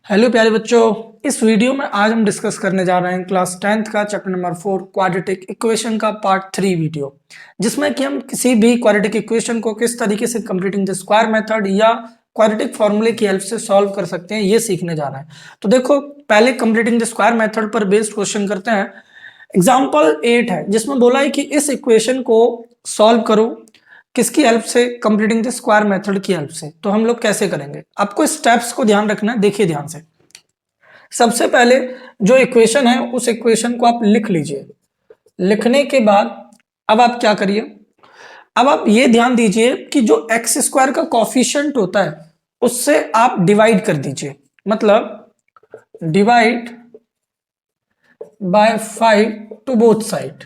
Hello प्यारे बच्चों, इस वीडियो में आज हम डिस्कस करने जा रहे हैं क्लास 10th का चैप्टर नंबर 4 क्वाड्रेटिक इक्वेशन का पार्ट 3 वीडियो, जिसमें कि हम किसी भी क्वाड्रेटिक इक्वेशन को किस तरीके से कंप्लीटिंग द स्क्वायर मेथड या क्वाड्रेटिक फॉर्मूले की हेल्प से सॉल्व कर सकते हैं, ये सीखने जा रहे हैं। तो देखो, पहले कंप्लीटिंग द स्क्वायर मेथड पर बेस्ड क्वेश्चन करते हैं। एग्जाम्पल 8 है, जिसमें बोला है कि इस इक्वेशन को सॉल्व करो किसकी हेल्प से, कंप्लीटिंग द स्क्वायर मेथड की हेल्प से। तो हम लोग कैसे करेंगे, आपको स्टेप्स को ध्यान रखना है। देखिए ध्यान से, सबसे पहले जो इक्वेशन है उस इक्वेशन को आप लिख लीजिए। लिखने के बाद अब आप क्या करिए, अब आप ये ध्यान दीजिए कि जो एक्स स्क्वायर का कॉफिशिएंट होता है उससे आप डिवाइड कर दीजिए, मतलब divide by 5 to both side.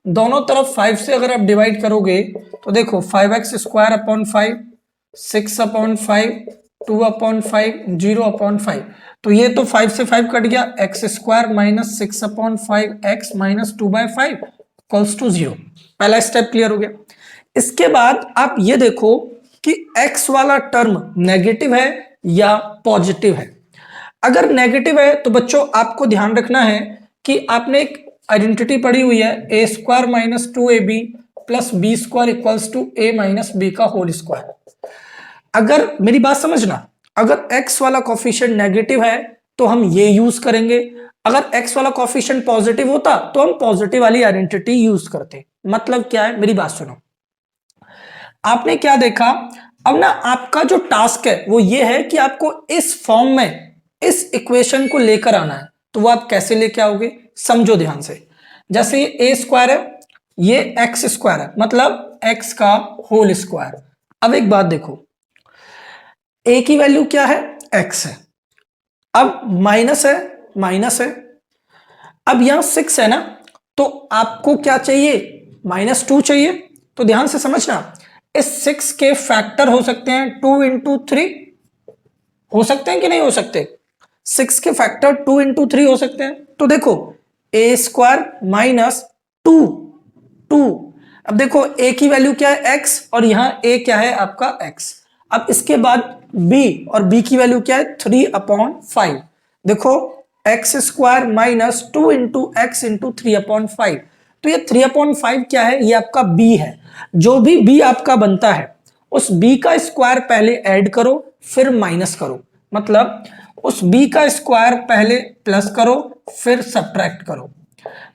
दोनों तरफ 5 से अगर आप डिवाइड करोगे तो देखो 5x square upon 5, 6 upon 5, 2 upon 5, 0 upon 5। तो ये तो 5 से 5 कट गया, x square minus 6 upon 5 x minus 2/5 equals to 0। पहला स्टेप क्लियर हो गया। इसके बाद आप ये देखो कि x वाला टर्म नेगेटिव है या पॉजिटिव है। अगर नेगेटिव है तो बच्चों आपको ध्यान रखना है कि आपने एक आइडेंटिटी पढ़ी हुई है, a square minus 2ab plus b square equals to a minus b का होल स्क्वायर। अगर मेरी बात समझना, अगर x वाला कॉफिशिएंट नेगेटिव है तो हम ये यूज करेंगे, अगर x वाला कॉफिशिएंट पॉजिटिव होता तो हम पॉजिटिव वाली आइडेंटिटी यूज करते। मतलब क्या है, मेरी बात सुनो। आपने क्या देखा, अब ना आपका जो टास्क है वो ये है कि आपको इस फॉर्म में इस इक्वेशन को लेकर आना है। तो वो आप कैसे लेके आओगे, समझो ध्यान से। जैसे ए स्क्वायर है, ये एक्स स्क्वायर है, मतलब एक्स का होल स्क्वायर। अब एक बात देखो, ए की वैल्यू क्या है, एक्स है। अब माइनस है, माइनस है। अब यहां 6 है ना, तो आपको क्या चाहिए, -2 चाहिए। तो ध्यान से समझना, इस 6 के फैक्टर हो सकते हैं 2 इंटू 3, हो सकते हैं कि नहीं हो सकते। 6 के फैक्टर 2 इंटू 3 हो सकते हैं। तो देखो ए स्क्वायर माइनस 2, 2। अब देखो ए की वैल्यू क्या है, एक्स, और यहां ए क्या है आपका एक्स। अब इसके बाद बी, और बी की वैल्यू क्या है 3/5। देखो x square minus 2 into x into 3/5। तो ये 3/5 क्या है, ये आपका बी है। जो भी बी आपका बनता है उस बी का स्क्वायर पहले ऐड करो फिर माइनस करो, मतलब उस बी का स्क्वायर पहले प्लस करो फिर सब्ट्रैक्ट करो।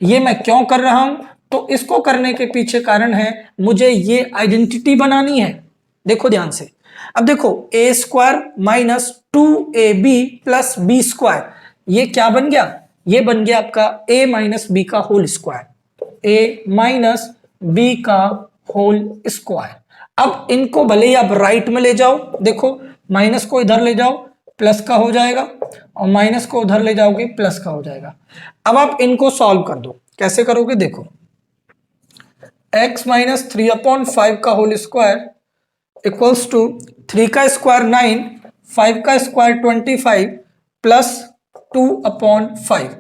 ये मैं क्यों कर रहा हूं, तो इसको करने के पीछे कारण है, मुझे ये आइडेंटिटी बनानी है। देखो ध्यान से, अब देखो a square minus 2ab plus b square, ये क्या बन गया, ये बन गया आपका a माइनस बी का whole square, a minus b का होल स्क्वायर। अब इनको भले ही आप राइट में ले जाओ, देखो माइनस को इधर ले जाओ प्लस का हो जाएगा, और माइनस को उधर ले जाओगे प्लस का हो जाएगा। अब आप इनको सॉल्व कर दो, कैसे करोगे, देखो x माइनस 3/5 का होल स्क्वायर इक्वल्स टू 3 का स्क्वायर 9, 5 का स्क्वायर 25 प्लस 2/5।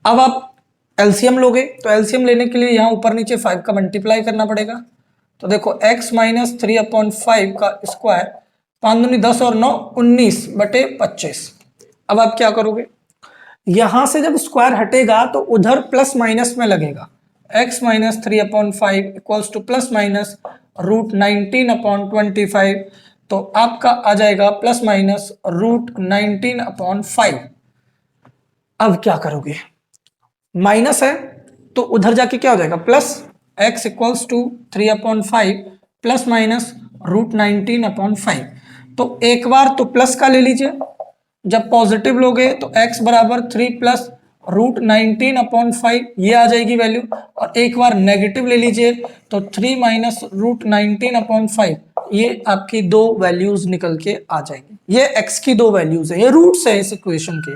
अब आप एलसीएम लोगे, तो एलसीएम लेने के लिए यहां ऊपर नीचे 5 का मल्टीप्लाई करना पड़ेगा। तो देखो x माइनस 3/5 का स्क्वायर, 5 दूनी 10 और 9 19/25। अब आप क्या करोगे, यहां से जब स्क्वायर हटेगा तो उधर प्लस माइनस में लगेगा, x minus 3/5 equals two plus minus √19/25। तो आपका आ जाएगा प्लस माइनस √19/5। अब क्या करोगे, माइनस है तो उधर जाके क्या हो जाएगा, plus x equals to 3/5 plus minus √19/5। तो एक बार तो प्लस का ले लीजिए, जब पॉजिटिव लोगे तो x बराबर 3 प्लस √19/5, ये आ जाएगी वैल्यू। और एक बार नेगेटिव ले लीजिए तो 3 माइनस √19/5, ये आपकी दो वैल्यूज निकल के आ जाएंगी। ये x की दो वैल्यूज है, ये रूट्स है इस इक्वेशन के।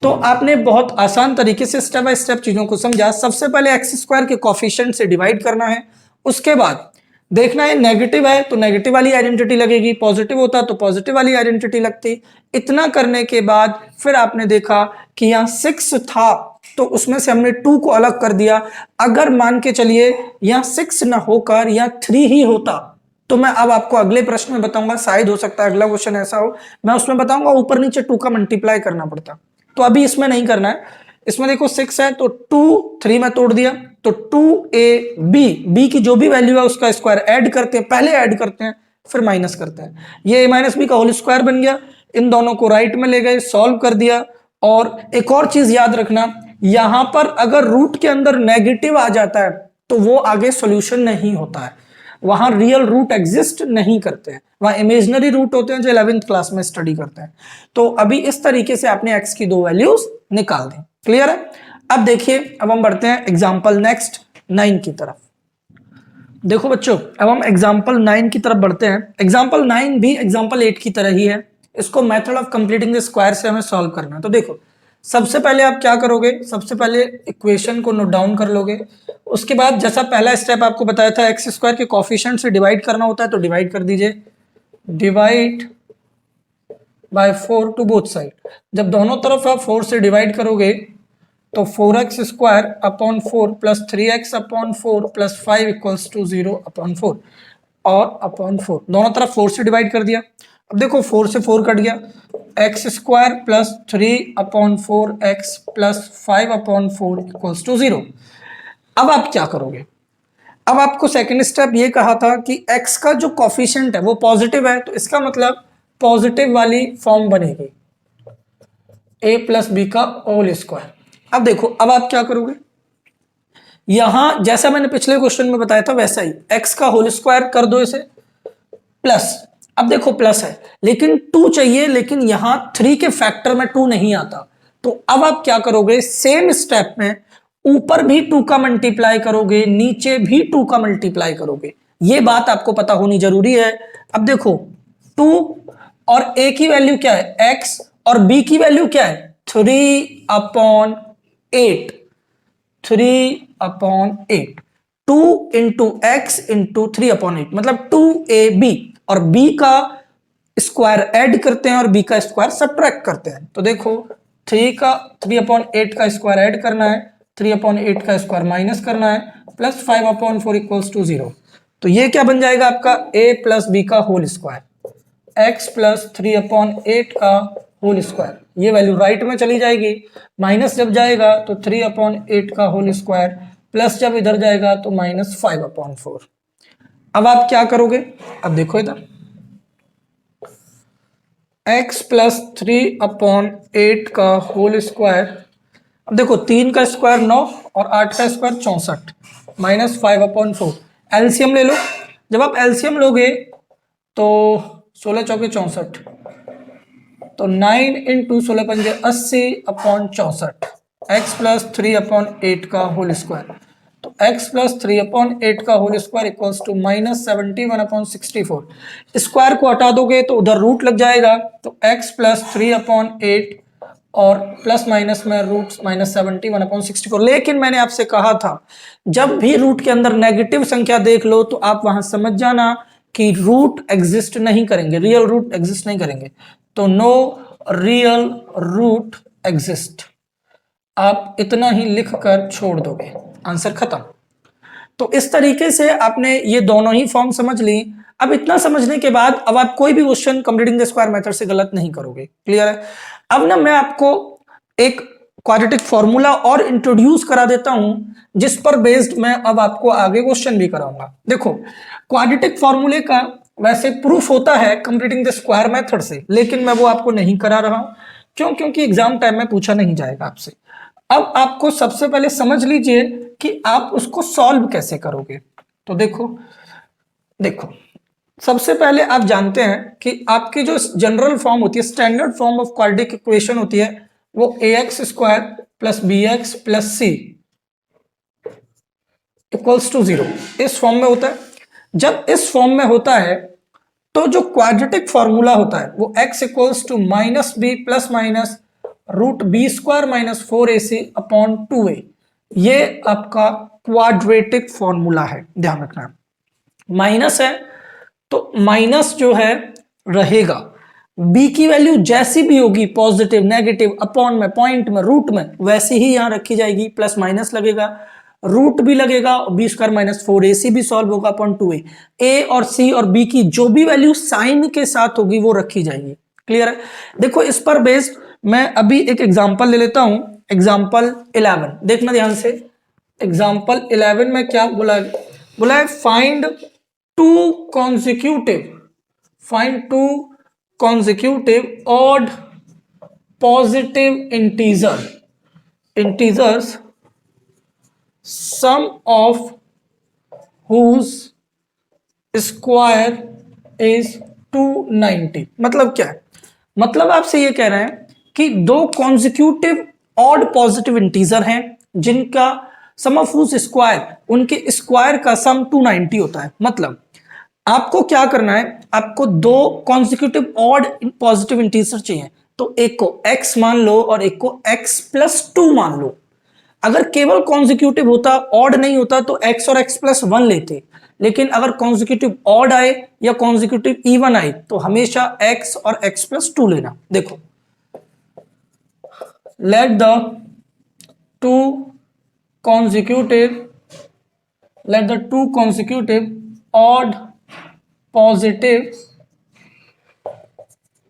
तो आपने बहुत आसान तरीके से स्टेप बाय स्टेप चीजों को समझा। सबसे पहले एक्स स्क्वायर के कॉफिशिएंट से डिवाइड करना है, उसके बाद देखना है नेगेटिव है तो नेगेटिव वाली आइडेंटिटी लगेगी, पॉजिटिव होता तो पॉजिटिव वाली आइडेंटिटी लगती। इतना करने के बाद फिर आपने देखा कि यहाँ 6 था तो उसमें से हमने 2 को अलग कर दिया। अगर मान के चलिए यहाँ 6 ना होकर यहाँ 3 ही होता तो मैं अब आपको अगले प्रश्न में बताऊंगा, शायद हो सकता है अगला क्वेश्चन ऐसा हो, मैं उसमें बताऊंगा ऊपर नीचे 2 का मल्टीप्लाई करना पड़ता, तो अभी इसमें नहीं करना है। इसमें देखो 6 है तो 2 3 में तोड़ दिया, तो 2ab की जो भी वैल्यू है उसका स्क्वायर ऐड करते हैं, पहले ऐड करते हैं फिर माइनस करते हैं, ये a माइनस बी का होल स्क्वायर बन गया। इन दोनों को राइट में ले गए, सॉल्व कर दिया। और एक और चीज याद रखना, यहां पर अगर रूट के अंदर नेगेटिव आ जाता है तो वो आगे सॉल्यूशन नहीं होता है, वहां रियल रूट एग्जिस्ट नहीं करते हैं, वहां इमेजिनरी रूट होते हैं जो 11th क्लास में स्टडी करते हैं। तो अभी इस तरीके से आपने x की 2 वैल्यूज निकाल दी। क्लियर है? अब देखिए, अब हम बढ़ते हैं एग्जाम्पल नेक्स्ट 9 की तरफ। देखो बच्चों, अब हम एग्जाम्पल 9 की तरफ बढ़ते हैं। एग्जाम्पल 9 भी एग्जाम्पल 8 की तरह ही है, इसको method of completing the square से हमें सॉल्व करना है। तो देखो, सबसे पहले आप क्या करोगे, सबसे पहले इक्वेशन को नोट डाउन कर लोगे। उसके बाद जैसा पहला स्टेप आपको बताया था, एक्स स्क्वायर के कोफिशिएंट से डिवाइड करना होता है, तो डिवाइड कर दीजिए, divide by 4 to both side. जब दोनों तरफ आप 4 से डिवाइड करोगे तो 4x square upon 4 plus 3x upon 4 plus 5 equals to 0 upon 4 और अपॉन 4, दोनों तरफ 4 से डिवाइड कर दिया। अब देखो 4 से 4 कट गया, x square plus 3 upon 4 x plus 5 upon 4 equals to 0। अब आप क्या करोगे, अब आपको सेकंड स्टेप ये कहा था कि x का जो कोफिशिएंट है वो पॉजिटिव है, तो इसका मतलब पॉजिटिव वाली फॉर्म बनेगी a प्लस बी का होल स्क्वायर। अब देखो, अब आप क्या करोगे, यहां जैसा मैंने पिछले क्वेश्चन में बताया था वैसा ही x का होल स्क्वायर कर दो इसे प्लस। अब देखो प्लस है लेकिन 2 चाहिए, लेकिन यहां 3 के फैक्टर में 2 नहीं आता, तो अब आप क्या करोगे, सेम स्टेप में ऊपर भी 2 का मल्टीप्लाई करोगे, नीचे भी 2 का मल्टीप्लाई करोगे। ये बात आपको पता होनी जरूरी है। अब देखो 2 और a की वैल्यू क्या है x, और b की वैल्यू क्या है 3 upon 8, 3 upon 8, 2 into x into 3 upon 8 मतलब 2ab, और b का स्क्वायर ऐड करते हैं और b का स्क्वायर सब्ट्रैक्ट करते हैं। तो देखो 3 अपॉन 8 का स्क्वायर ऐड करना है, 3 अपॉन 8 का स्क्वायर माइनस करना है, प्लस 5 अपॉन 4 इक्वल्स टू 0। तो ये क्या बन जाएगा आपका a प्लस बी का whole square, x plus 3 upon 8 का होल स्क्वायर। ये वैल्यू राइट में चली जाएगी, माइनस जब जाएगा तो 3 अपॉन 8 का होल स्क्वायर, प्लस जब इधर जाएगा तो माइनस 5 अपॉन 4। अब आप क्या करोगे, अब देखो इधर x प्लस 3 अपॉन 8 का होल स्क्वायर। अब देखो 3 का स्क्वायर 9 और 8 का स्क्वायर 64 माइनस 5 अपॉन 4। एलसीएम ले लो, जब आप एलसीएम लोगे तो 16 चौके 64, तो 9 इंटू 16 पंजे 80 अपॉन 64, एक्स प्लस 3 अपॉन 8 का होल स्क्वायर। तो x प्लस 3 अपॉन 8 का whole square equals to minus 71 upon 64। Square को हटा दोगे तो उधर रूट लग जाएगा, तो x प्लस 3 अपॉन 8 और प्लस माइनस में रूट माइनस 71 अपॉन 64। लेकिन मैंने आपसे कहा था जब भी रूट के अंदर नेगेटिव संख्या देख लो तो आप वहां समझ जाना कि रूट एग्जिस्ट नहीं करेंगे, रियल रूट एग्जिस्ट नहीं करेंगे, तो नो रियल रूट एग्जिस्ट, आप इतना ही लिख कर छोड़ दोगे, आंसर खत्म। तो इस तरीके से आपने ये दोनों ही फॉर्म समझ ली। अब इतना समझने के बाद अब आप कोई भी question completing the square method से गलत नहीं करोगे। क्लियर है? अब ना मैं आपको एक क्वाड्रेटिक फॉर्मूला और इंट्रोड्यूस करा देता हूं जिस पर बेस्ड मैं अब आपको आगे क्वेश्चन भी कराऊंगा। देखो क्वाड्रेटिक फॉर्मूले का वैसे प्रूफ होता है कंप्लीटिंग द स्क्वायर मेथड से, लेकिन मैं वो आपको नहीं करा रहा हूं। क्यों? क्योंकि एग्जाम टाइम में पूछा नहीं जाएगा आपसे। अब आपको सबसे पहले समझ लीजिए कि आप उसको सॉल्व कैसे करोगे। तो देखो सबसे पहले आप जानते हैं कि आपकी जो जनरल फॉर्म होती है, standard form of quadratic equation होती है, वो ax square plus bx plus c equals to 0 इस फॉर्म में होता है। जब इस फॉर्म में होता है तो जो क्वाड्रेटिक फॉर्मूला होता है वो x equals to minus B plus minus root B square minus 4ac upon 2a, ये आपका क्वाड्रेटिक फॉर्मूला है। ध्यान रखना, माइनस है तो माइनस जो है रहेगा, b की वैल्यू जैसी भी होगी पॉजिटिव नेगेटिव अपॉन में पॉइंट में रूट में वैसी ही यहां रखी जाएगी, प्लस माइनस लगेगा। रूट भी लगेगा, बी स्क्वायर माइनस 4ac भी सॉल्व होगा अपॉन 2a। ए और सी और बी की जो भी वैल्यू साइन के साथ होगी वो रखी जाएगी। क्लियर है? देखो इस पर बेस्ड मैं अभी एक एग्जांपल ले लेता हूं, एग्जांपल 11, देखना ध्यान से। एग्जांपल 11 में क्या बोला है, find two consecutive odd positive integers sum of whose square is 290। मतलब क्या है? मतलब आपसे ये कह रहे हैं कि दो कॉन्जिक्यूटिव ऑड पॉजिटिव इंटीजर हैं जिनका सम ऑफ whose स्क्वायर, उनके स्क्वायर का सम 290 होता है। मतलब आपको क्या करना है, आपको दो कॉन्जिक्यूटिव ऑड पॉजिटिव इंटीजर चाहिए, तो एक को x मान लो और एक को x+2 मान लो। अगर केवल कॉन्जिक्यूटिव होता, ऑड नहीं होता, तो x और x+1 लेते, लेकिन अगर कॉन्जिक्यूटिव ऑड आए या कॉन्जिक्यूटिव इवन आए तो हमेशा x और x+2 लेना। देखो, let the two consecutive odd positive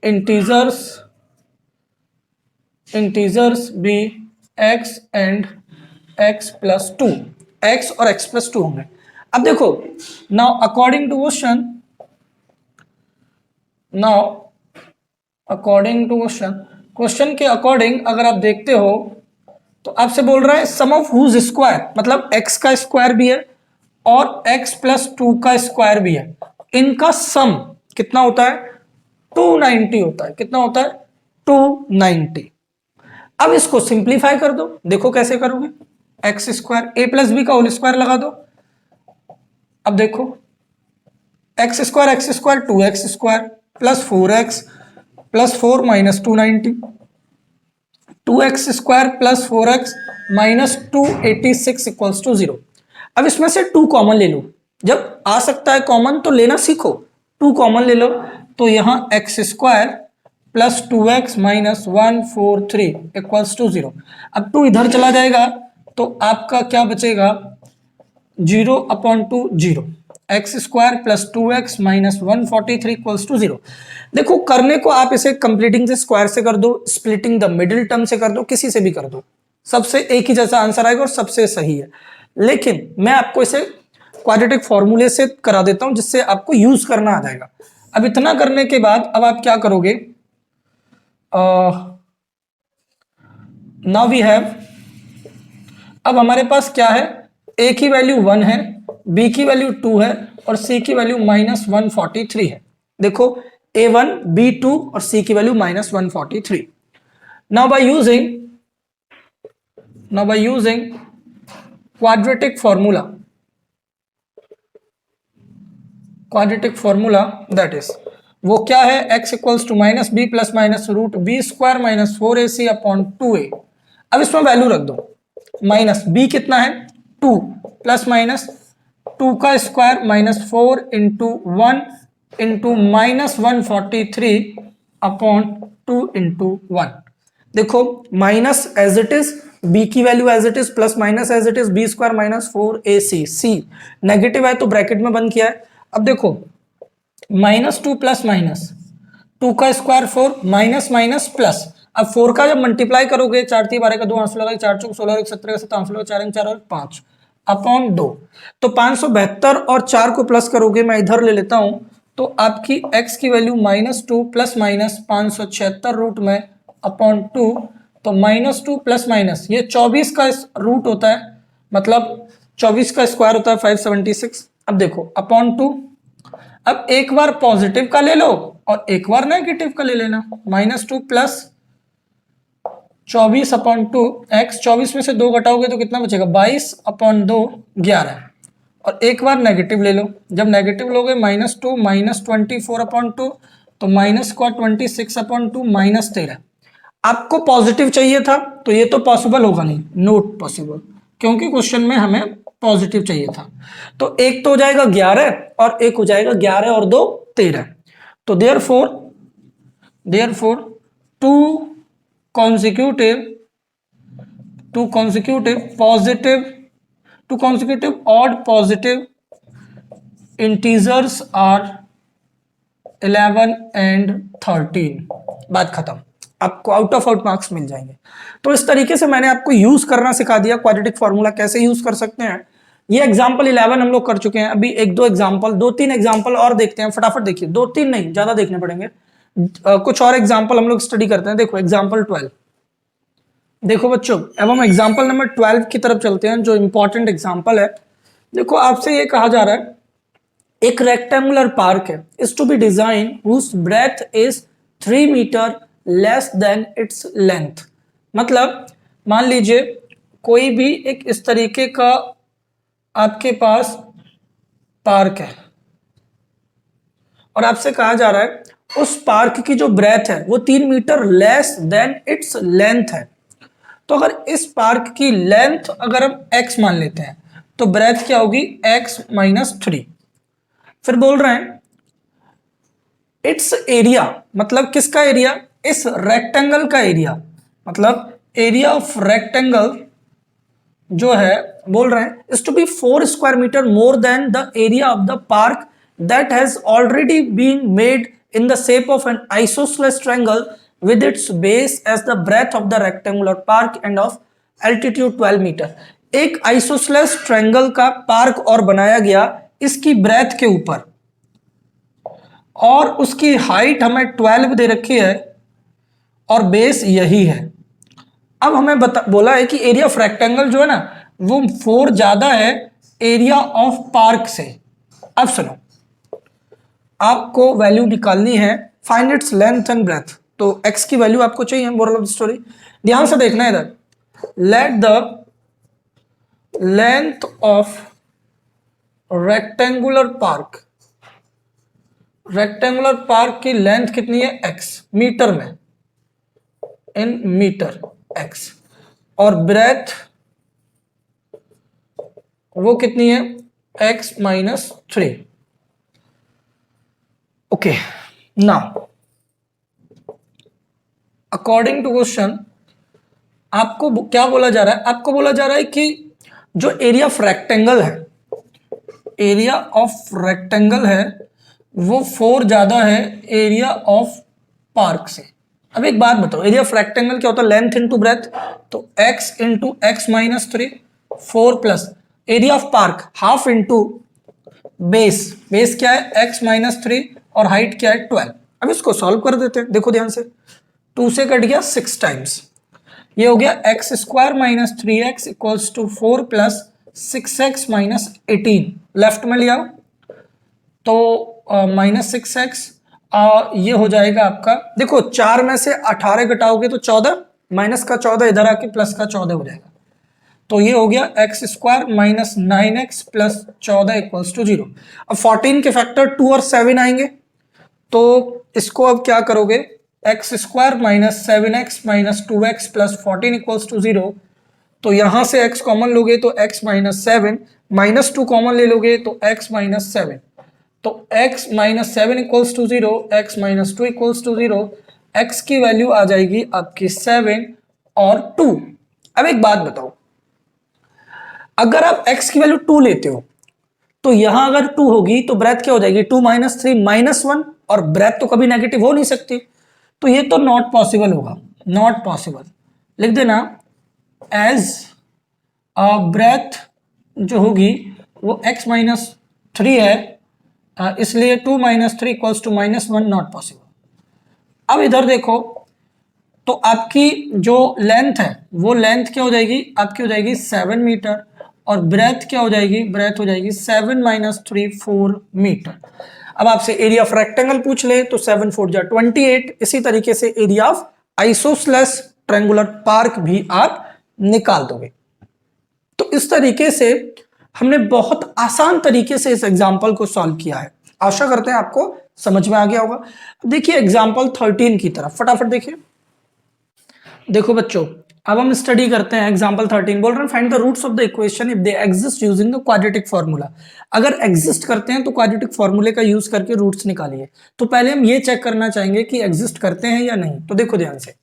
integers be x and x+2। x और x+2 होंगे। अब देखो, नाउ अकॉर्डिंग टू क्वेश्चन के अकॉर्डिंग अगर आप देखते हो तो आपसे बोल रहा है सम ऑफ हुज स्क्वायर, मतलब x का स्क्वायर भी है और x+2 का स्क्वायर भी है, इनका सम कितना होता है? 290 होता है। कितना होता है? 290। अब इसको सिंप्लीफाई कर दो, देखो कैसे करोगे। X square A plus B का होल स्क्वायर लगा दो। अब देखो, x square 2x² plus 4x plus 4 minus 290, 2x² plus 4x minus 286 equals to 0। अब इसमें से 2 कॉमन ले लो, जब आ सकता है कॉमन तो लेना सीखो। 2 कॉमन ले लो तो यहां x² plus 2x minus 143 equals to 0। अब 2 इधर चला जाएगा तो आपका क्या बचेगा? 0/2 0, x² plus 2x minus 143 equals to 0। देखो, करने को आप इसे कंप्लीटिंग से स्क्वायर से कर दो, स्प्लिटिंग द मिडिल टर्म से कर दो, किसी से भी कर दो, सबसे एक ही जैसा आंसर आएगा और सबसे सही है। लेकिन मैं आपको इसे क्वाड्रेटिक फॉर्मूले से करा देता हूं जिससे आपको यूज करना आ जाएगा। अब इतना करने के बाद अब आप क्या करोगे? नाउ वी हैव, अब हमारे पास क्या है? a की वैल्यू 1 है, b की वैल्यू 2 है और c की वैल्यू माइनस 143 है। देखो, a1 b2 और c की value minus 143। Now by using quadratic formula that is, वो क्या है? x equals to minus B plus minus root B square minus 4ac upon 2a। अब इसमें वैल्यू रख दो, माइनस b कितना है? 2 प्लस माइनस 2 का square minus 4 into 1 into minus 143 upon 2 into 1। देखो, minus as it is, b की value as it is, plus minus as it is, B square minus 4ac, c negative है तो bracket में बंद किया है। अब देखो, -2 प्लस माइनस 2 का स्क्वायर 4 माइनस माइनस प्लस। अब 4 का जब मल्टीप्लाई करोगे, 4 3 12 का 2 आंसर लगा, 4 4 16 17 7 आंसर लगा, 4 4 और 5 अपॉन 2, तो 572 और 4 को प्लस करोगे, मैं इधर ले लेता हूं, तो आपकी x की वैल्यू -2 प्लस माइनस 576 रूट में अपॉन 2, तो -2 प्लस माइनस ये 24 का रूट होता है, मतलब 24 का स्क्वायर होता है 576। अब देखो अपॉन 2, अब एक बार पॉजिटिव का ले लो और एक बार नेगेटिव का ले लेना। -2 प्लस 24 अपॉन 2, x 24 में से 2 घटाओगे तो कितना बचेगा? 22 अपॉन 2 11, और एक बार नेगेटिव ले लो, जब नेगेटिव लोगे -2 माइनस 24 अपॉन 2, तो माइनस का 26 अपॉन 2 -13। आपको पॉजिटिव चाहिए था तो ये तो पॉसिबल होगा नहीं, नोट पॉसिबल, क्योंकि क्वेश्चन में हमें पॉजिटिव चाहिए था। तो एक तो हो जाएगा 11 और एक हो जाएगा 11 और 2 13। तो therefore two consecutive two consecutive odd positive integers are 11 and 13, बात खत्म। आपको आउट ऑफ आउट मार्क्स मिल जाएंगे। तो इस तरीके से मैंने आपको यूज करना सिखा दिया, क्वाड्रेटिक फॉर्मूला कैसे यूज कर सकते हैं। ये एग्जांपल 11 हम लोग कर चुके हैं, अभी एक दो एग्जांपल, 2-3 एग्जांपल और देखते हैं, फटाफट देखिए, 2-3 नहीं ज्यादा देखने पड़ेंगे। कुछ और एग्जांपल हम लोग स्टडी करते हैं। देखो एग्जांपल 12, देखो बच्चों, अब हम एग्जांपल नंबर 12 की तरफ चलते हैं, जो इंपॉर्टेंट एग्जांपल है। देखो आपसे ये कहा जा रहा है, एक रेक्टेंगुलर पार्क है, is to be design whose breadth is 3 metre less than its length. मतलब मान लीजिए कोई भी एक इस तरीके का आपके पास पार्क है और आपसे कहा जा रहा है उस पार्क की जो ब्रेथ है वो 3 metre less than its length है। तो अगर इस पार्क की लेंथ अगर हम x मान लेते हैं तो ब्रेथ क्या होगी, x माइनस 3। फिर बोल रहे हैं इट्स एरिया, मतलब किसका एरिया, इस रेक्टेंगल का एरिया, मतलब एरिया ऑफ रेक्टेंगल जो है बोल रहे हैं is to be 4 square metre more than the area of the park that has already been made in the shape of an isosceles triangle with its base as the breadth of the rectangular park and of altitude 12 metre. एक isosceles triangle का park और बनाया गया इसकी breath के ऊपर, और उसकी हाइट हमें 12 दे रखी है और बेस यही है। अब हमें बोला है कि एरिया ऑफ रेक्टेंगल जो है ना वो 4 ज्यादा है एरिया ऑफ पार्क से। अब सुनो, आपको वैल्यू निकालनी है, find its length and breadth. तो x की वैल्यू आपको चाहिए, मोरल ऑफ द स्टोरी। ध्यान से देखना है इधर, let the length of rectangular park, rectangular park की लेंथ कितनी है, x मीटर में, इन मीटर x, और ब्रेथ वो कितनी है, x minus 3। Okay, now according to question आपको क्या बोला जा रहा है, आपको बोला जा रहा है कि जो एरिया ऑफ रेक्टेंगल है, एरिया ऑफ रेक्टेंगल है वो 4 ज्यादा है एरिया ऑफ पार्क से। अब एक बात बताओ, एरिया ऑफ रेक्टेंगल क्या होता है, लेंथ इनटू ब्रेथ, तो x into x minus 3, 4 plus area of park half into base, base क्या है x माइनस 3 और हाइट क्या है 12। अब इसको सॉल्व कर देते हैं, देखो ध्यान से, 2 से कट गया 6 टाइम्स, ये हो गया x square minus 3x equals to 4 plus 6x minus 18, left में लिया तो माइनस 6x, ये हो जाएगा आपका, देखो 4 में से 18 घटाओगे तो 14, माइनस का 14 इधर आके प्लस का 14 हो जाएगा, तो ये हो गया x square minus 9x plus 14 equals to 0। अब 14 के फैक्टर 2 और 7 आएंगे, तो इसको अब क्या करोगे, x square minus 7x minus 2x plus 14 equals to 0, तो यहां से x कॉमन लोगे तो x माइनस 7, माइनस 2 कॉमन ले लोगे तो x माइनस 7, तो x minus 7 equals to 0, x minus 2 equals to 0, x की वैल्यू आ जाएगी आपकी 7 और 2। अब एक बात बताओ, अगर आप x की वैल्यू 2 लेते हो तो यहां अगर 2 होगी तो ब्रेथ क्या हो जाएगी, 2 माइनस 3 माइनस 1, और ब्रेथ तो कभी नेगेटिव हो नहीं सकती, तो ये तो नॉट पॉसिबल होगा, नॉट पॉसिबल। लिख देना एज ब्रेथ जो होगी वो x माइनस 3 है, इसलिए 2 minus 3 equals to minus 1, not possible. अब इधर देखो, तो आपकी जो लेंथ है वो लेंथ क्या हो जाएगी, आपकी हो जाएगी 7 मीटर, और ब्रेथ क्या हो जाएगी, ब्रेथ हो जाएगी 7 माइनस 3 4 मीटर। अब आपसे एरिया ऑफ रेक्टेंगल पूछ ले तो 7 4 जा 28, इसी तरीके से area of isosceles triangular park भी आप निकाल दोगे। तो इस तरीके से हमने बहुत आसान तरीके से इस एग्जाम्पल को सॉल्व किया है, आशा करते हैं आपको समझ में आ गया होगा। अब देखिए एग्जाम्पल 13 की तरफ, फटाफट देखिए। देखो बच्चों, अब हम स्टडी करते हैं एग्जांपल 13, बोल रहे हैं find the roots of the equation if they exist using the quadratic formula. अगर एग्जिस्ट करते हैं तो क्वाड्रेटिक फार्मूले का यूज करके रूट्स निकालिए। तो पहले हम ये चेक करना चाहेंगे कि एग्जिस्ट करते हैं या नहीं। तो देखो ध्यान से,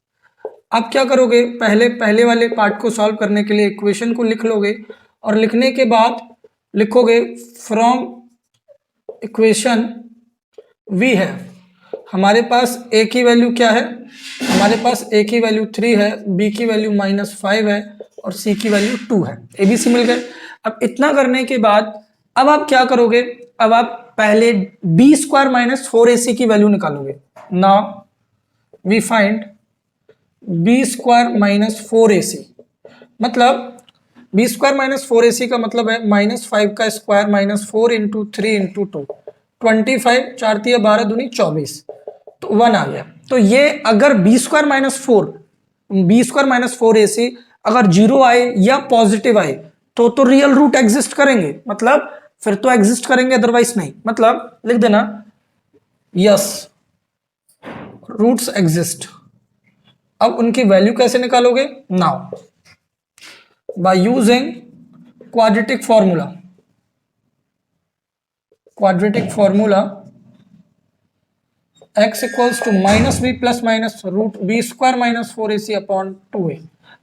आप क्या करोगे, पहले वाले पार्ट को सॉल्व करने के लिए इक्वेशन को लिख लोगे और लिखने के बाद लिखोगे फ्रॉम इक्वेशन वी है, हमारे पास ए की वैल्यू क्या है, हमारे पास ए की वैल्यू 3 है, बी की वैल्यू -5 है और सी की वैल्यू 2 है। एबीसी मिल गए। अब इतना करने के बाद अब आप क्या करोगे, अब आप पहले बी स्क्वायर माइनस 4ac की वैल्यू निकालोगे। Now we find B square minus 4ac, मतलब बी स्क्वायर माइनस 4ac का मतलब है -5 का स्क्वायर -4 इंटू 3 इंटू 2, 25, 4 × 12 दूनी 24, तो 1 आ गया। तो ये अगर बी स्क्वायर माइनस 4ac अगर 0 आए या पॉजिटिव आए तो रियल रूट एग्जिस्ट करेंगे, मतलब फिर तो एग्जिस्ट करेंगे, अदरवाइज नहीं। मतलब लिख देना यस रूट्स एग्जिस्ट। अब उनकी वैल्यू कैसे निकालोगे, now by using quadratic formula x equals to -b plus minus root B square minus 4ac upon 2a।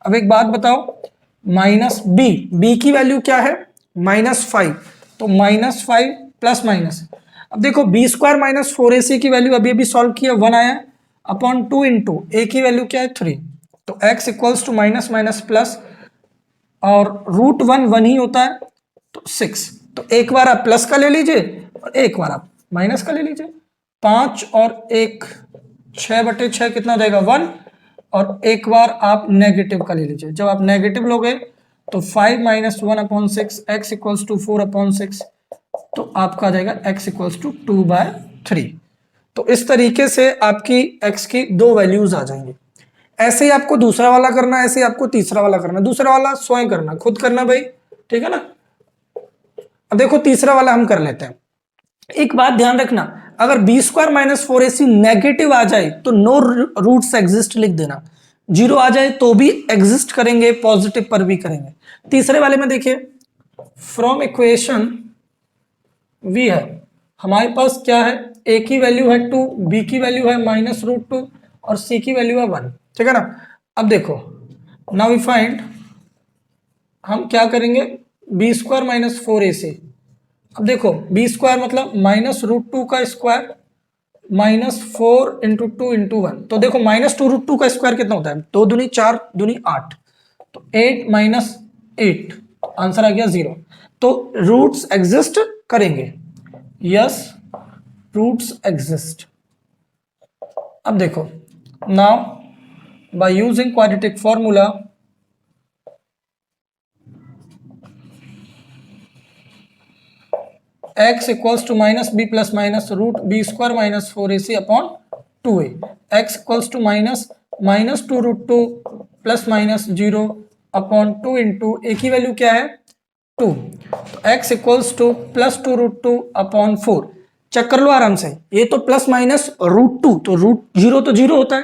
अब एक बात बताओ, -b की वैल्यू क्या है -5, तो -5 प्लस माइनस, अब देखो बी स्क्वायर माइनस 4ac की वैल्यू अभी अभी सॉल्व किया 1 आया अपॉन 2 इंटू ए की वैल्यू क्या है 3, तो x equals to minus minus plus और √1 ही होता है तो 6, तो एक बार आप प्लस का ले लीजिए और एक बार आप माइनस का ले लीजिए। 5 और 1 6/6 कितना हो जाएगा 1, और एक बार आप नेगेटिव का ले लीजिए। जब आप नेगेटिव लोगे तो 5 - 1/6 x इक्वल्स टू 4/6, तो आपका आ जाएगा x इक्वल्स टू 2/3। तो इस तरीके से आपकी x की दो वैल्यूज आ जाएंगी। ऐसे ही आपको दूसरा वाला करना है, ऐसे ही आपको तीसरा वाला करना है। दूसरा वाला स्वयं करना, खुद करना भाई, ठीक है ना। अब देखो तीसरा वाला हम कर लेते हैं। एक बात ध्यान रखना, अगर b square minus 4ac negative आ जाए तो नो रूट्स एग्जिस्ट लिख देना, 0 आ जाए तो भी एग्जिस्ट करेंगे, पॉजिटिव पर भी करेंगे। तीसरे वाले में देखिए फ्रॉम इक्वेशन वी है, हमारे पास क्या है, ए की वैल्यू है 2, बी की वैल्यू है -√2 और सी की वैल्यू है 1, ठीक है ना। अब देखो नाउ वी फाइंड, हम क्या करेंगे बी स्क्वायर माइनस 4ac। अब देखो बी स्क्वायर मतलब -√2 का स्क्वायर -4 इंटू 2 इंटू 1, तो देखो -2√2 का स्क्वायर कितना होता है, 2 दूनी 4 दूनी 8, तो 8 - 8, आंसर आ गया 0। तो रूट्स एग्जिस्ट करेंगे, यस रूट्स एग्जिस्ट। अब देखो now by using quadratic formula x equals to -b plus minus root B square minus 4ac upon 2a, x equals to -2√2 plus minus 0 upon 2 into A की value क्या है 2, तो x equals to +2√2 upon 4। Check कर लो आराम से, ये तो प्लस माइनस √2, तो √0 तो 0 होता है।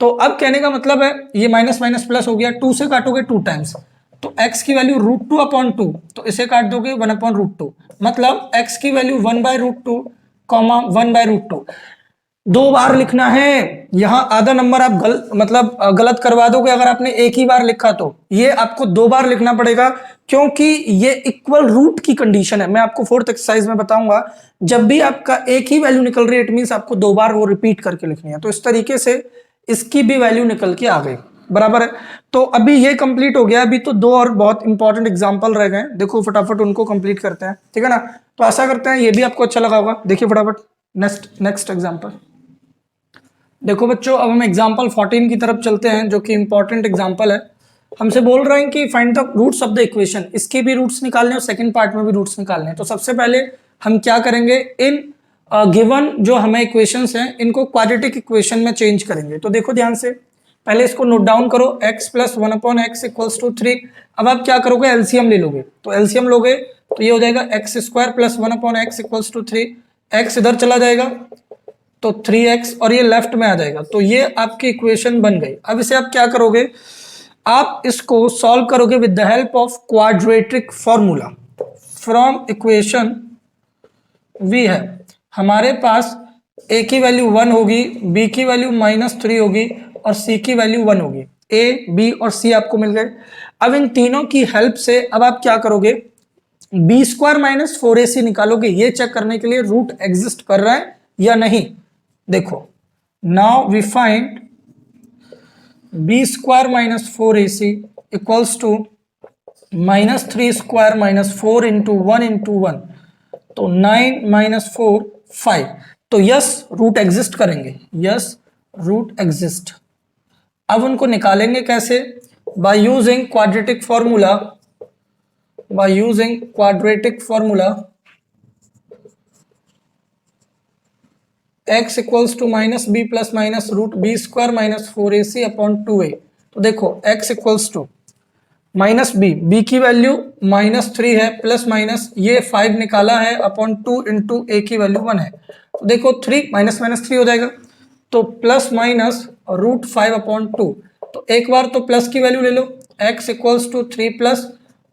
तो अब कहने का मतलब है ये माइनस माइनस प्लस हो गया, 2 से काटोगे 2 टाइम्स, तो x की वैल्यू √2 अपॉन 2, तो इसे काट दोगे 1 अपॉन √2, मतलब x की वैल्यू 1/√2, 1/√2। दो बार लिखना है, यहां आधा नंबर आप गलत करवा दोगे अगर आपने एक ही बार लिखा, तो ये आपको दो बार लिखना पड़ेगा, क्योंकि ये इक्वल रूट की कंडीशन है। मैं आपको 4th एक्सरसाइज में बताऊंगा, जब भी आपका एक ही वैल्यू निकल रही है इट मींस आपको दो बार वो रिपीट करके लिखनी है। तो इस तरीके से इसकी भी वैल्यू निकल के आ गई, बराबर है। तो अभी ये कंप्लीट हो गया, अभी तो दो और बहुत इंपॉर्टेंट एग्जांपल रह गए, देखो फटाफट उनको कंप्लीट करते हैं, ठीक है ना। तो आशा करते हैं ये भी आपको अच्छा लगा होगा। देखिए फटाफट नेक्स्ट एग्जांपल देखो बच्चों, अब हम एग्जांपल 14 की तरफ चलते हैं, जो कि इंपॉर्टेंट एग्जांपल है। हमसे बोल रहे हैं कि find the roots of the equation, इसके भी रूट्स निकालने और सेकंड पार्ट में भी रूट्स निकालने हैं। तो सबसे पहले हम क्या करेंगे, इन गिवन जो हमें इक्वेशंस हैं इनको क्वाड्रेटिक इक्वेशन में चेंज करेंगे। तो देखो ध्यान से, पहले इसको नोट डाउन करो, x + 1/x = 3। अब आप क्या करोगे, एलसीएम ले लोगे, तो एलसीएम लोगे तो ये हो जाएगा x² + 1/x = 3, x इधर चला जाएगा तो 3x और ये लेफ्ट में आ जाएगा, तो ये आपकी इक्वेशन बन गई। अब इसे आप क्या करोगे, आप इसको सॉल्व करोगे with the help of quadratic formula. From equation we है, हमारे पास a की वैल्यू 1 होगी, b की वैल्यू -3 होगी और c की वैल्यू 1 होगी। a, b और c आपको मिल गए। अब इन तीनों की हेल्प से अब आप क्या करोगे, बी स्क्वायर माइनस 4ac निकालोगे, ये चेक करने के लिए रूट एग्जिस्ट कर रहा है या नहीं। देखो, now we find B square minus 4ac equals to minus 3 square minus 4 into 1 into 1, तो 9 माइनस 4 5। तो यस रूट एग्जिस्ट करेंगे, यस रूट एग्जिस्ट। अब उनको निकालेंगे कैसे, by using quadratic formula, by using quadratic formula x equals to minus B plus minus root B square minus 4ac upon 2a। तो देखो x equals to minus b की value minus 3 है, plus minus ये 5 निकाला है upon 2 into A की value 1 है। तो देखो 3 माइनस माइनस 3 हो जाएगा, तो प्लस माइनस रूट 5 अपॉन 2। तो एक बार तो प्लस की वैल्यू ले लो, x equals to 3 plus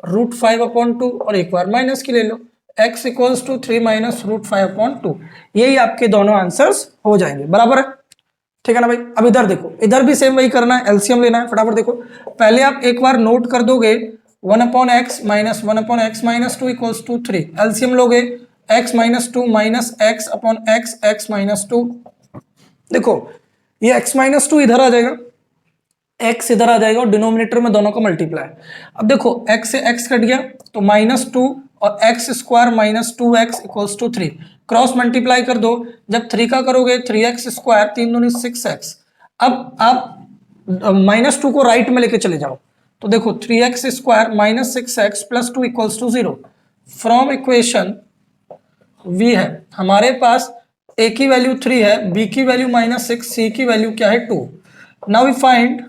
root 5 upon 2, और एक बार माइनस की ले लो, x equals to 3 minus root 5 upon 2। यही आपके दोनों आंसर्स हो जाएंगे, बराबर है, ठीक है ना भाई। अब इधर देखो, इधर भी सेम वही करना है, एलसीएम लेना है। फटाफट देखो, पहले आप एक बार नोट कर दोगे 1 upon x minus 1 upon x minus 2 equals to 3। LCM लोगे x minus 2 minus x upon x x minus 2। देखो ये x माइनस 2 इधर आ जाएगा, x इधर आ जाएगा और डिनोमिनेटर में दोनों का मल्टीप्लाई। अब देखो x से x कट गया तो माइनस 2 और x square minus 2x equals to 3। Cross multiply कर दो, जब 3 का करोगे 3x स्क्वायर 3 दूनी 6x। अब आप माइनस 2 को राइट में लेके चले जाओ, तो देखो 3x square minus 6x plus 2 equals to 0। From equation v है हमारे पास a की वैल्यू 3 है, b की वैल्यू माइनस 6, c की वैल्यू क्या है 2। नाउ वी फाइंड,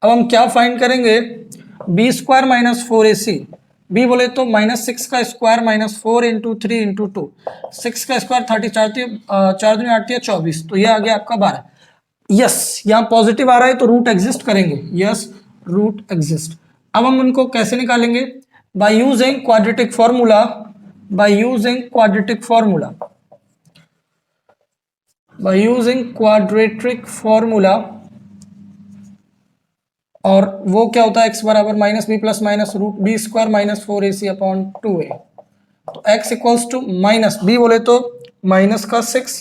अब हम क्या फाइंड करेंगे, B square minus 4ac। B बोले तो माइनस 6 का स्क्वायर माइनस 4 इंटू 3 इंटू 2, 6 का स्क्वायर 30, 4 दूनी 8 24, तो यह आ गया आपका 12। यस यहाँ पॉजिटिव आ रहा है तो रूट एग्जिस्ट करेंगे, यस रूट एग्जिस्ट। अब हम उनको कैसे निकालेंगे, by using quadratic formula, by using quadratic formula, by using quadratic formula. और वो क्या होता है, x बराबर minus B plus minus root B square minus 4ac upon 2a। तो x equals to minus b बोले तो माइनस का 6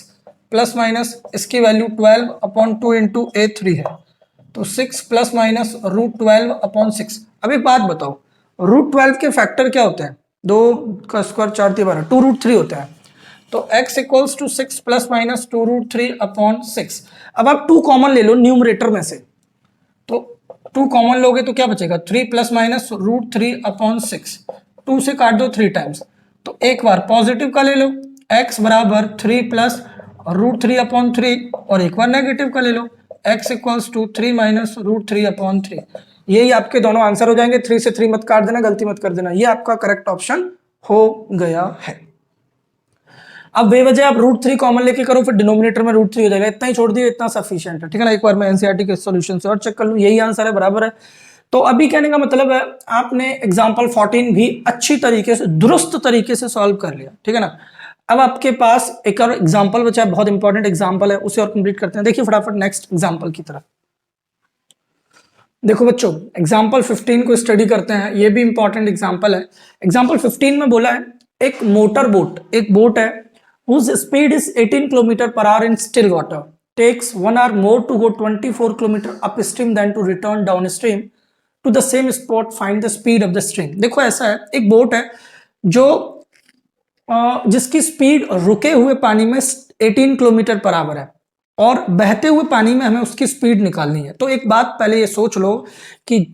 प्लस माइनस इसकी वैल्यू 12 अपॉन 2 इंटू ए 3 है, तो 6 प्लस माइनस रूट 12 अपॉन 6। अब एक बात बताओ, रूट 12 के फैक्टर क्या होते हैं, 2 का स्क्वायर 4 3 12, 2 रूट 3 होता है। तो x equals to 6 plus minus 2 root 3 upon 6। अब आप 2 कॉमन ले लो न्यूमरेटर में से, तो 2 कॉमन लोगे तो क्या बचेगा, 3 प्लस माइनस रूट 3 अपॉन 6। 2 से काट दो 3 टाइम्स, तो एक बार पॉजिटिव का ले लो, x बराबर 3 प्लस रूट 3 अपॉन 3, और एक बार नेगेटिव का ले लो, x equals to 3 minus root 3 upon 3। यही आपके दोनों आंसर हो जाएंगे। 3 से 3 मत काट देना, गलती मत कर देना, ये आपका करेक्ट ऑप्शन हो गया है। अब बेवजह आप रूट 3 कॉमन लेके करो, फिर डिनोमिनेटर में रूट 3 हो जाएगा, इतना ही छोड़ दिए, इतना सफिशिएंट है, ठीक है ना। एक बार मैं एनसीईआरटी के सॉल्यूशन से और चेक कर लूं, यही आंसर है, बराबर है। तो अभी कहने का मतलब है आपने एग्जाम्पल 14 भी अच्छी तरीके से दुरुस्त तरीके से सॉल्व कर लिया, ठीक है ना। अब आपके पास एक और एग्जाम्पल बचा है, बहुत इंपॉर्टेंट एग्जाम्पल है, उसे और कंप्लीट करते हैं। देखिए फटाफट नेक्स्ट एग्जाम्पल की तरफ। देखो बच्चों एग्जाम्पल 15 को स्टडी करते हैं, ये भी इंपॉर्टेंट एग्जाम्पल है। एग्जाम्पल 15 में बोला है एक मोटर बोट, एक बोट है whose speed is 18 km per hour in still water, takes 1 hour more to go 24 km upstream than to return downstream to the same spot, find the speed of the stream। देखो ऐसा है, एक boat है जो जिसकी speed रुके हुए पानी में 18 किलोमीटर पर आवर है और बहते हुए पानी में हमें उसकी स्पीड निकालनी है। तो एक बात पहले ये सोच लो कि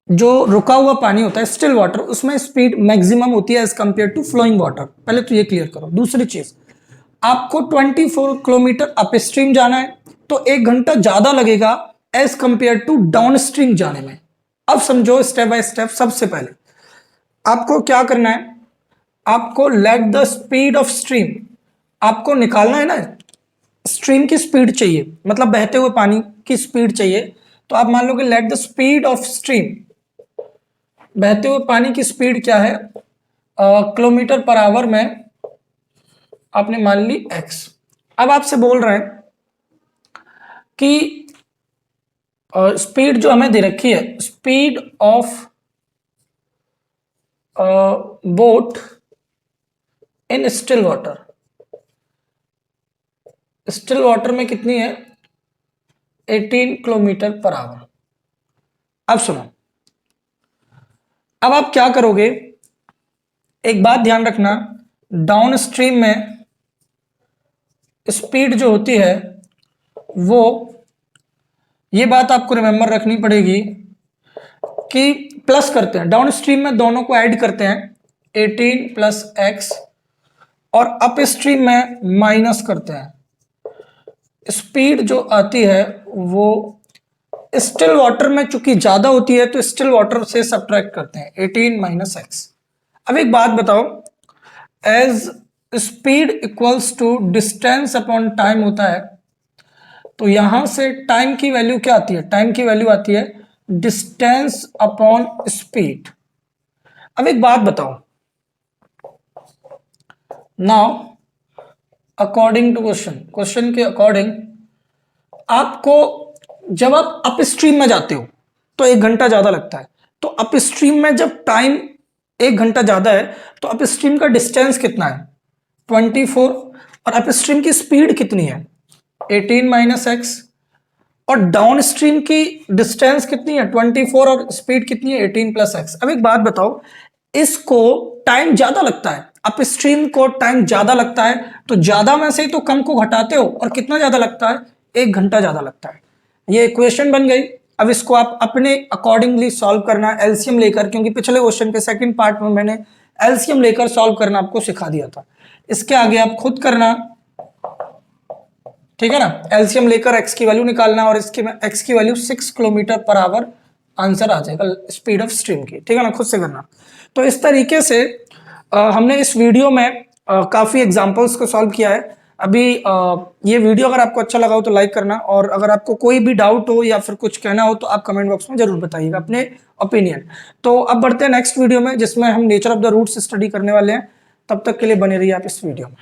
जो रुका हुआ पानी होता है स्टिल वाटर, उसमें स्पीड मैक्सिमम होती है as compare to flowing water, पहले तो ये क्लियर करो। दूसरी चीज, आपको 24 किलोमीटर अपस्ट्रीम जाना है तो 1 घंटा ज्यादा लगेगा एज कंपेयर टू डाउनस्ट्रीम जाने में। अब समझो स्टेप बाय स्टेप। सबसे पहले आपको क्या करना है, आपको let the speed of stream, आपको निकालना है ना, स्ट्रीम की स्पीड चाहिए, मतलब बहते हुए पानी की स्पीड चाहिए। तो आप मान लो कि let the speed of stream, बहते हुए पानी की स्पीड क्या है, किलोमीटर पर आवर में आपने मान ली x। अब आपसे बोल रहे हैं कि स्पीड जो हमें दे रखी है, speed of boat in still water, still water में कितनी है 18 किलोमीटर पर आवर। अब सुनो, अब आप क्या करोगे, एक बात ध्यान रखना, डाउन स्ट्रीम में स्पीड जो होती है वो, ये बात आपको रिमेंबर रखनी पड़ेगी कि प्लस करते हैं, डाउन स्ट्रीम में दोनों को ऐड करते हैं 18 प्लस एक्स, और अप स्ट्रीम में माइनस करते हैं। स्पीड जो आती है वो स्टिल वाटर में चूंकि ज्यादा होती है तो स्टिल वाटर से सब्ट्रैक्ट करते हैं 18 माइनस एक्स। अब एक बात बताओ, as speed equals to distance upon time होता है, तो यहां से टाइम की वैल्यू क्या आती है, टाइम की वैल्यू आती है डिस्टेंस अपॉन स्पीड। अब एक बात बताओ, नाउ अकॉर्डिंग टू क्वेश्चन के अकॉर्डिंग आपको जब आप अप स्ट्रीम में जाते हो तो 1 घंटा ज्यादा लगता है, तो अप स्ट्रीम में जब टाइम 1 घंटा ज्यादा है तो अप स्ट्रीम का डिस्टेंस कितना है 24, और अप स्ट्रीम की स्पीड कितनी है 18 माइनस एक्स, और डाउन स्ट्रीम की डिस्टेंस कितनी है 24 और स्पीड कितनी है 18 प्लस एक्स। अब एक बात बताओ, इसको टाइम ज्यादा लगता है, अप स्ट्रीम को टाइम ज्यादा लगता है, तो ज्यादा में से तो कम को घटाते हो, और कितना ज्यादा लगता है 1 घंटा ज्यादा लगता है। ये इक्वेशन बन गई। अब इसको आप अपने अकॉर्डिंगली सॉल्व करना एलसीएम लेकर, क्योंकि पिछले क्वेश्चन के सेकंड पार्ट में मैंने एलसीएम लेकर सॉल्व करना आपको सिखा दिया था, इसके आगे आप खुद करना, ठीक है ना। एलसीएम लेकर एक्स की वैल्यू निकालना, और इसकी एक्स की value 6 kilometre per hour answer आ जाएगा स्पीड ऑफ स्ट्रीम की, ठीक है ना, खुद से करना। तो इस तरीके से हमने इस वीडियो में काफी एग्जांपल्स को सॉल्व किया है। अभी ये वीडियो अगर आपको अच्छा लगा हो तो लाइक करना, और अगर आपको कोई भी डाउट हो या फिर कुछ कहना हो तो आप कमेंट बॉक्स में जरूर बताइएगा अपने ओपिनियन। तो अब बढ़ते हैं नेक्स्ट वीडियो में, जिसमें हम nature of the roots study करने वाले हैं। तब तक के लिए बने रहिए आप इस वीडियो में।